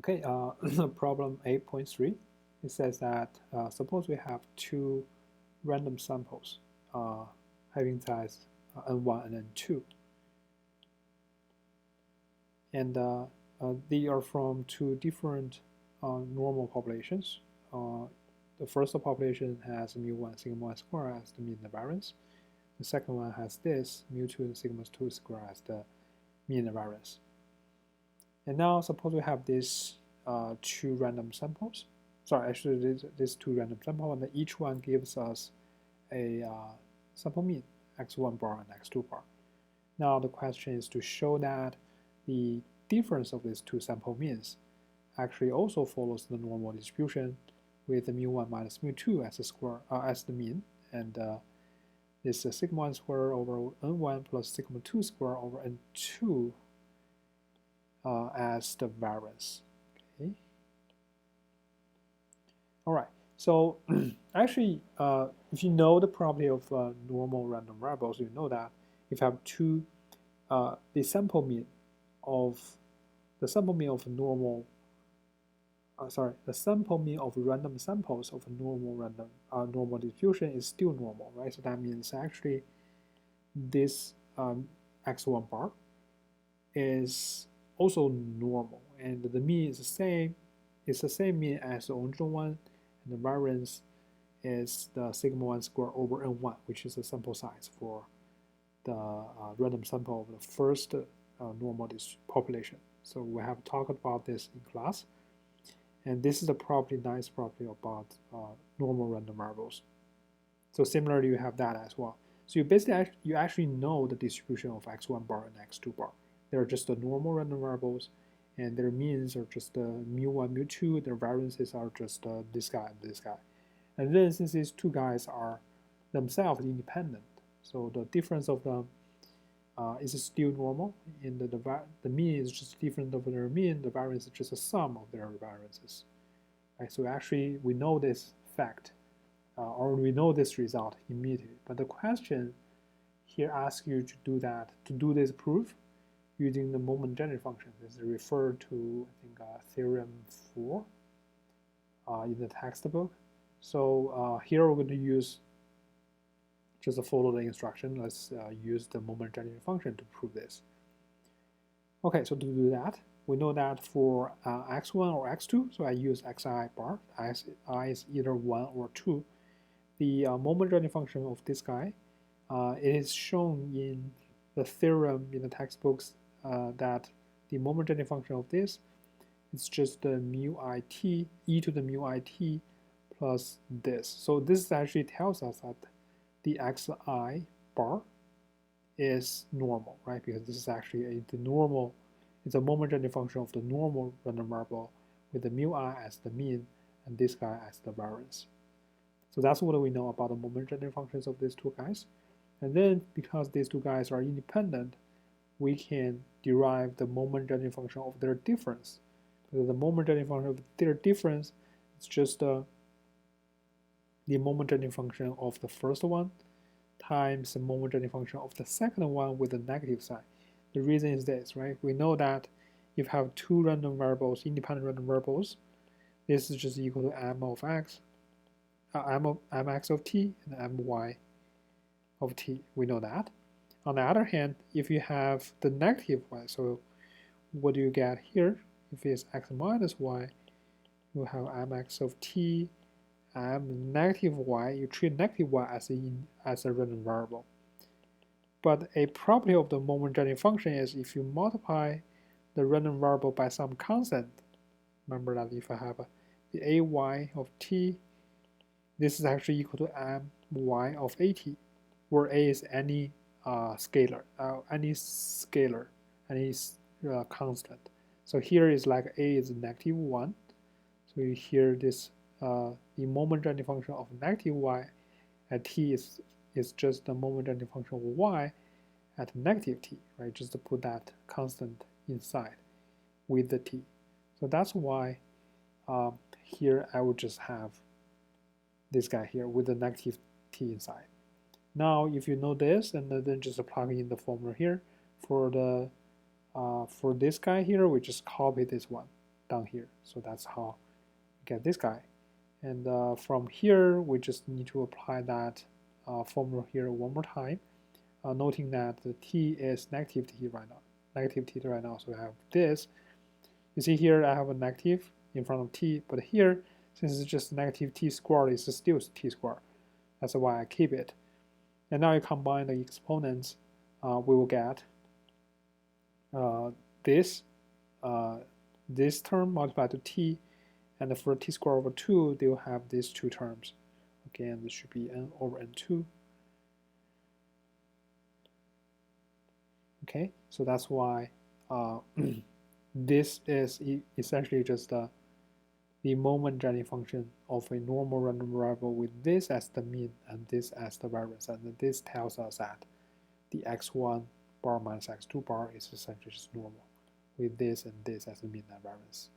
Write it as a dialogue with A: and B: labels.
A: Okay, problem 8.3. It says that suppose we have two random samples having size n1 and n2, and they are from two different normal populations. The first population has mu1 sigma 1 square as the mean variance. The second one has this mu2 sigma 2 square as the mean variance. And now suppose we have these two random samples. Sorry, actually these two random samples, and each one gives us a sample mean, x1 bar and x2 bar. Now the question is to show that the difference of these two sample means actually also follows the normal distribution with the mu1 minus mu2 as the square as the mean, and this sigma 1 square over n1 plus sigma 2 square over n2 as the variance. Okay. All right. So actually, if you know the property of normal random variables, you know that if you have two, the sample mean of normal, the sample mean of random samples of a normal distribution is still normal, right? So that means actually this x1 bar is also normal, and the mean is the same. It's the same mean as the original one, and the variance is the sigma 1 square over n1, which is the sample size for the random sample of the first normal population. So we have talked about this in class, and this is the nice property about normal random variables. So similarly, you have that as well. So you actually know the distribution of x1 bar and x2 bar. They're just the normal random variables, and their means are just mu1, mu2. Their variances are just this guy and this guy. And then since these two guys are themselves independent, so the difference of them is still normal, and the mean is just different of their mean. The variance is just a sum of their variances. Right? So actually, we know this fact, or we know this result immediately. But the question here asks you to do that, to do this proof using the moment generation function. This is referred to, I think, theorem 4 in the textbook. So here we're going to use just follow the instruction. Let's use the moment generation function to prove this. Okay, so to do that, we know that for x1 or x2, so I use xi bar. I is either 1 or 2. The moment generation function of this guy, it is shown in the theorem in the textbooks that the moment generation function of this is just the mu it, e to the mu it plus this. So this actually tells us that the xi bar is normal, right? Because this is actually the normal, it's a moment generation function of the normal random variable with the mu I as the mean and this guy as the variance. So that's what we know about the moment generation functions of these two guys. And then because these two guys are independent, we can derive the moment generation function of their difference. So the moment generation function of their difference is just the moment generation function of the first one times the moment generation function of the second one with the negative sign. The reason is this, right? We know that if you have two random variables, independent random variables, this is just equal to m of x, mx of t and my of t. We know that. On the other hand, if you have the negative y, so what do you get here? If it's x minus y, you have mx of t, negative y, you treat negative y as a random variable. But a property of the moment generation function is if you multiply the random variable by some constant, remember that if I have the ay of t, this is actually equal to my of at, where a is any scalar, any constant. So here is like a is negative 1. So here this the moment generation function of negative y at t is just the moment generation function of y at negative t, right? Just to put that constant inside with the t. So that's why here I would just have this guy here with the negative t inside. Now, if you know this, and then just plug in the formula here for the for this guy here, we just copy this one. down here. So that's how we get this guy. And from here, we just need to apply that formula here one more time, noting that the t is negative t right now. Negative t right now, so we have this. You see here, I have a negative in front of t, but here, since it's just negative t squared, it's still t squared. That's why I keep it. And now you combine the exponents, we will get this this term multiplied to t, and for t squared over 2, they will have these two terms. Okay, and this should be n over n2. Okay, so that's why this is essentially just the moment Jenny function of a normal random variable with this as the mean and this as the variance. And this tells us that the x1 bar minus x2 bar is essentially just normal with this and this as the mean and variance.